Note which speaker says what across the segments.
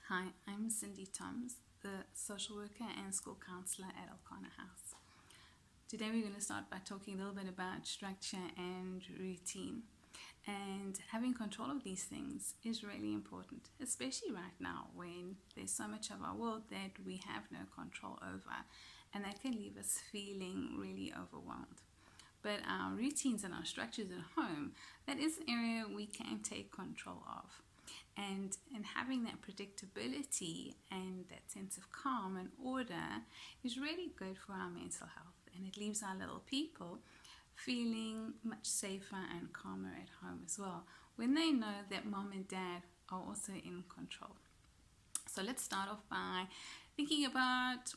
Speaker 1: Hi, I'm Cindy Toms, the social worker and school counselor at Elkanah House. Today we're going to start by talking a little bit about structure and routine. And having control of these things is really important, especially right now when there's so much of our world that we have no control over, and that can leave us feeling really overwhelmed. But our routines and our structures at home, that is an area we can take control of. And having that predictability and that sense of calm and order is really good for our mental health, and it leaves our little people feeling much safer and calmer at home as well when they know that mom and dad are also in control. So let's start off by thinking about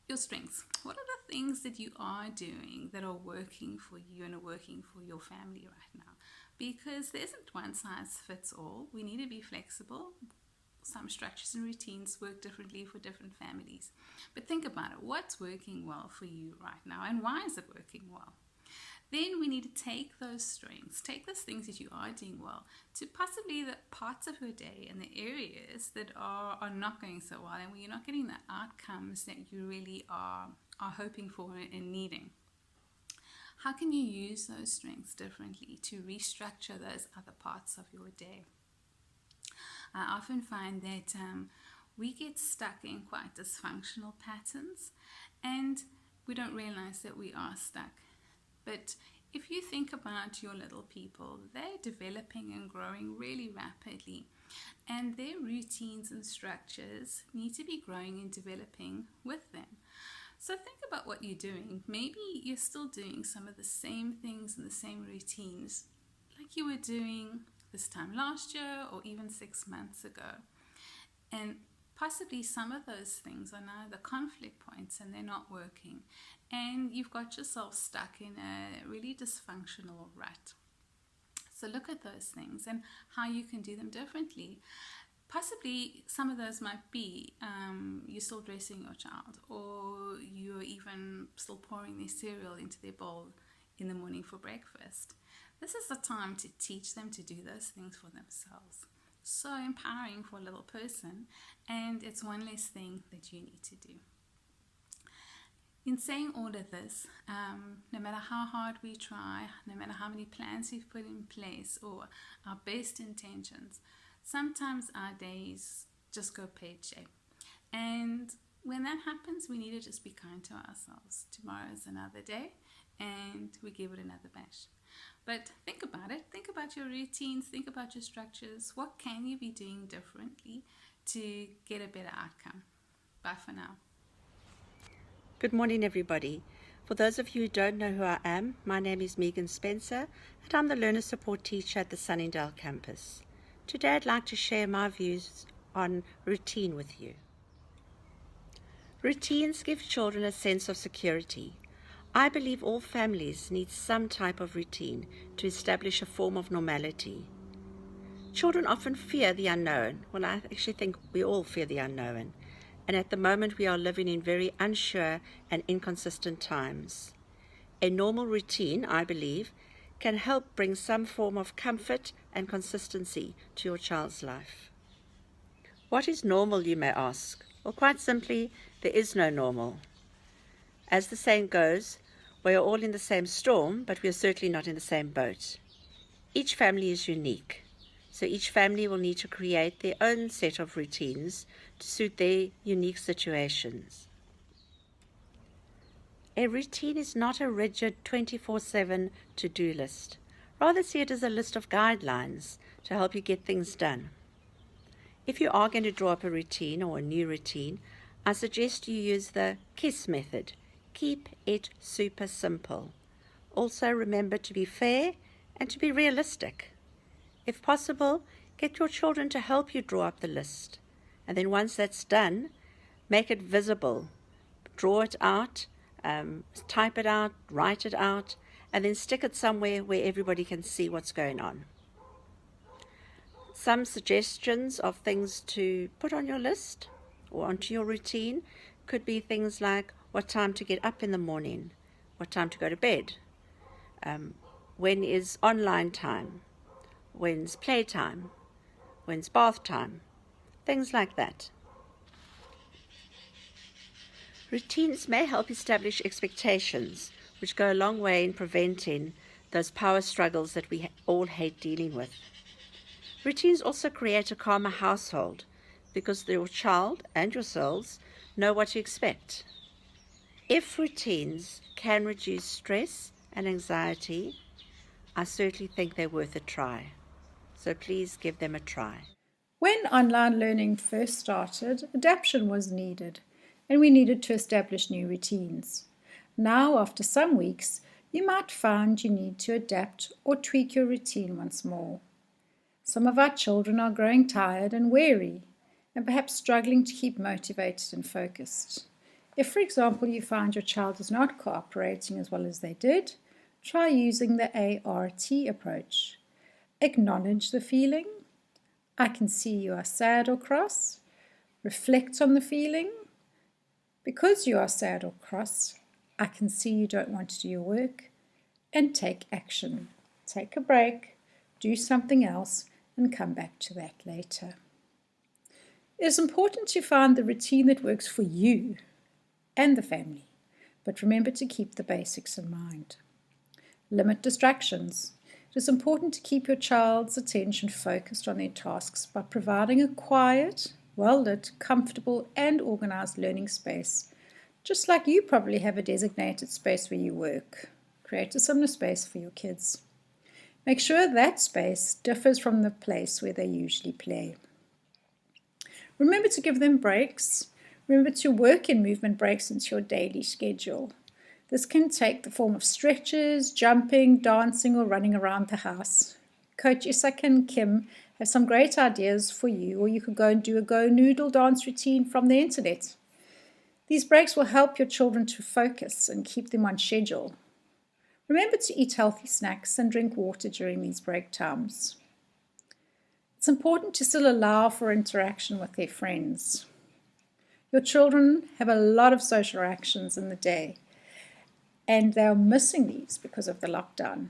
Speaker 1: your strengths. What are the things that you are doing that are working for you and are working for your family right now? Because there isn't one size fits all. We need to be flexible. Some structures and routines work differently for different families. But think about it. What's working well for you right now, and why is it working well? Then we need to take those strengths, take those things that you are doing well, to possibly the parts of your day and the areas that are not going so well, and where you're not getting the outcomes that you really are hoping for and needing. How can you use those strengths differently to restructure those other parts of your day? I often find that we get stuck in quite dysfunctional patterns, and we don't realize that we are stuck. But if you think about your little people, they're developing and growing really rapidly, and their routines and structures need to be growing and developing with them. So think about what you're doing. Maybe you're still doing some of the same things and the same routines like you were doing this time last year or even 6 months ago. And possibly some of those things are now the conflict points and they're not working. And you've got yourself stuck in a really dysfunctional rut. So look at those things and how you can do them differently. Possibly some of those might be you're still dressing your child, or you're even still pouring their cereal into their bowl in the morning for breakfast. This is the time to teach them to do those things for themselves. So empowering for a little person, and it's one less thing that you need to do. In saying all of this, no matter how hard we try, no matter how many plans we've put in place or our best intentions, sometimes our days just go pear-shaped. And when that happens, we need to just be kind to ourselves. Tomorrow is another day, and we give it another bash. But think about it. Think about your routines. Think about your structures. What can you be doing differently to get a better outcome? Bye for now.
Speaker 2: Good morning, everybody. For those of you who don't know who I am, my name is Megan Spencer, and I'm the Learner Support Teacher at the Sunningdale campus. Today I'd like to share my views on routine with you. Routines give children a sense of security. I believe all families need some type of routine to establish a form of normality. Children often fear the unknown. Well, I actually think we all fear the unknown. And at the moment we are living in very unsure and inconsistent times. A normal routine, I believe, can help bring some form of comfort and consistency to your child's life. What is normal, you may ask? Well, quite simply, there is no normal. As the saying goes, we are all in the same storm, but we are certainly not in the same boat. Each family is unique, so each family will need to create their own set of routines to suit their unique situations. A routine is not a rigid 24/7 to-do list. Rather see it as a list of guidelines to help you get things done. If you are going to draw up a routine or a new routine, I suggest you use the KISS method. Keep it super simple. Also remember to be fair and to be realistic. If possible, get your children to help you draw up the list. And then once that's done, make it visible. Draw it out, type it out, write it out, and then stick it somewhere where everybody can see what's going on. Some suggestions of things to put on your list or onto your routine could be things like what time to get up in the morning, what time to go to bed, when is online time, when's playtime, when's bath time, things like that. Routines may help establish expectations, which go a long way in preventing those power struggles that we all hate dealing with. Routines also create a calmer household because your child and yourselves know what to expect. If routines can reduce stress and anxiety, I certainly think they're worth a try. So please give them a try.
Speaker 3: When online learning first started, adaptation was needed, and we needed to establish new routines. Now, after some weeks, you might find you need to adapt or tweak your routine once more. Some of our children are growing tired and weary, and perhaps struggling to keep motivated and focused. If, for example, you find your child is not cooperating as well as they did, try using the ART approach. Acknowledge the feeling. I can see you are sad or cross. Reflect on the feeling. Because you are sad or cross, I can see you don't want to do your work. And take action. Take a break, do something else, and come back to that later. It is important to find the routine that works for you and the family, but remember to keep the basics in mind. Limit distractions. It is important to keep your child's attention focused on their tasks by providing a quiet, well-lit, comfortable, and organized learning space, just like you probably have a designated space where you work. Create a similar space for your kids. Make sure that space differs from the place where they usually play. Remember to give them breaks. Remember to work in movement breaks into your daily schedule. This can take the form of stretches, jumping, dancing, or running around the house. Coach Isak and Kim have some great ideas for you, or you could go and do a Go Noodle dance routine from the internet. These breaks will help your children to focus and keep them on schedule. Remember to eat healthy snacks and drink water during these break times. It's important to still allow for interaction with their friends. Your children have a lot of social interactions in the day, and they are missing these because of the lockdown.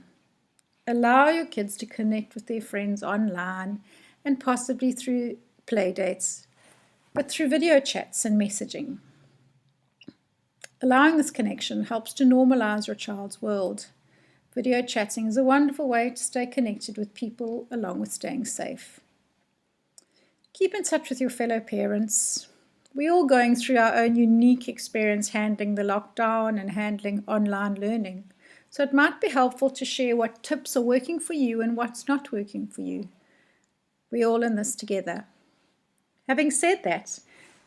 Speaker 3: Allow your kids to connect with their friends online and possibly through play dates, but through video chats and messaging. Allowing this connection helps to normalize your child's world. Video chatting is a wonderful way to stay connected with people along with staying safe. Keep in touch with your fellow parents. We're all going through our own unique experience handling the lockdown and handling online learning. So it might be helpful to share what tips are working for you and what's not working for you. We're all in this together. Having said that,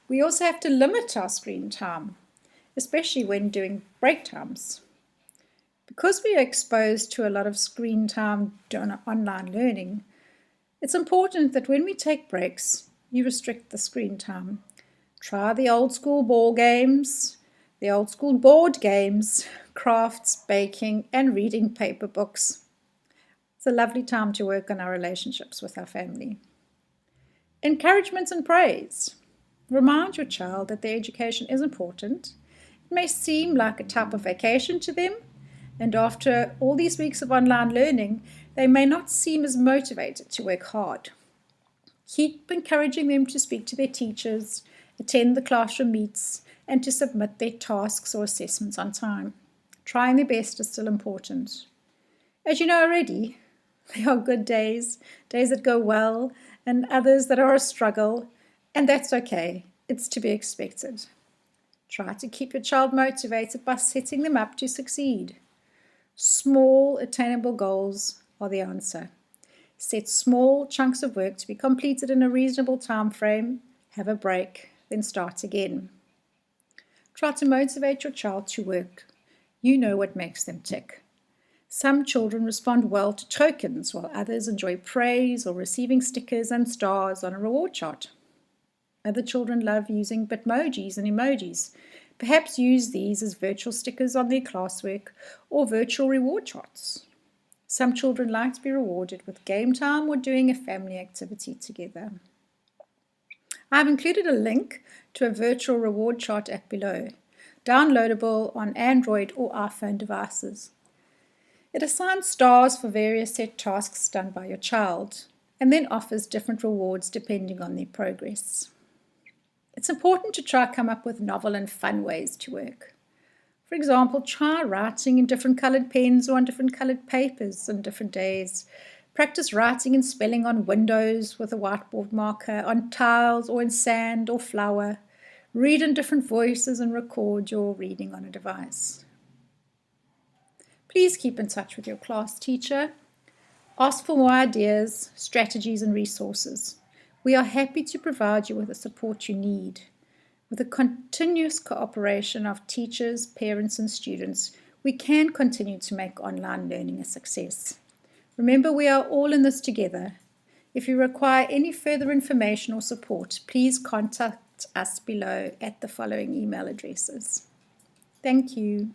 Speaker 3: we also have to limit our screen time, especially when doing break times. Because we are exposed to a lot of screen time during online learning, it's important that when we take breaks, you restrict the screen time. Try the old school ball games, the old school board games, crafts, baking, and reading paper books. It's a lovely time to work on our relationships with our family. Encouragement and praise. Remind your child that their education is important. It may seem like a type of vacation to them, and after all these weeks of online learning, they may not seem as motivated to work hard. Keep encouraging them to speak to their teachers, attend the classroom meets, and to submit their tasks or assessments on time. Trying their best is still important. As you know already, there are good days, days that go well, and others that are a struggle, and that's okay. It's to be expected. Try to keep your child motivated by setting them up to succeed. Small, attainable goals are the answer. Set small chunks of work to be completed in a reasonable time frame, have a break, then start again. Try to motivate your child to work. You know what makes them tick. Some children respond well to tokens, while others enjoy praise or receiving stickers and stars on a reward chart. Other children love using bitmojis and emojis. Perhaps use these as virtual stickers on their classwork or virtual reward charts. Some children like to be rewarded with game time or doing a family activity together. I've included a link to a virtual reward chart app below, downloadable on Android or iPhone devices. It assigns stars for various set tasks done by your child, and then offers different rewards depending on their progress. It's important to try come up with novel and fun ways to work. For example, try writing in different coloured pens or on different coloured papers on different days. Practice writing and spelling on windows with a whiteboard marker, on tiles or in sand or flour. Read in different voices and record your reading on a device. Please keep in touch with your class teacher. Ask for more ideas, strategies and resources. We are happy to provide you with the support you need. With the continuous cooperation of teachers, parents and students, we can continue to make online learning a success. Remember, we are all in this together. If you require any further information or support, please contact us below at the following email addresses. Thank you.